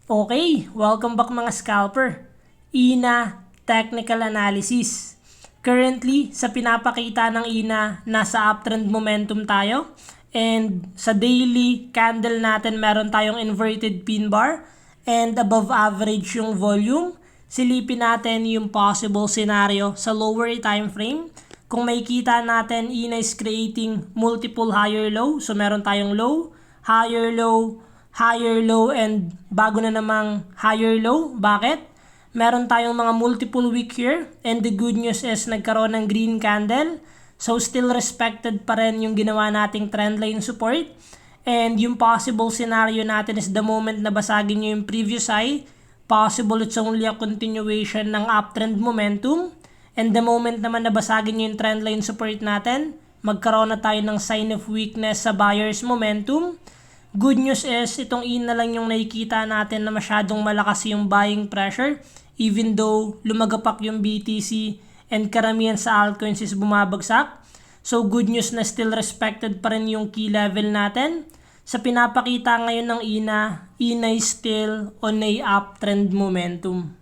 Okay, welcome back mga scalper. INA Technical Analysis. Currently, sa pinapakita ng INA, nasa uptrend momentum tayo. And sa daily candle natin, meron tayong inverted pin bar and above average yung volume. Silipin natin yung possible scenario sa lower time frame. Kung makikita natin, INA is creating multiple higher low. So meron tayong low, higher low, and bago na namang higher low. Bakit? Meron tayong mga multiple wick here, and the good news is nagkaroon ng green candle. So still respected pa rin yung ginawa nating trendline support. And yung possible scenario natin is the moment na basagin nyo yung previous high, possible it's only a continuation ng uptrend momentum. And the moment naman na basagin nyo yung trendline support natin, magkaroon na tayo ng sign of weakness sa buyer's momentum. Good news is, itong INA lang yung nakikita natin na masyadong malakas yung buying pressure, even though lumagapak yung BTC and karamihan sa altcoins is bumabagsak. So good news na still respected pa rin yung key level natin. Sa pinapakita ngayon ng INA is still on a uptrend momentum.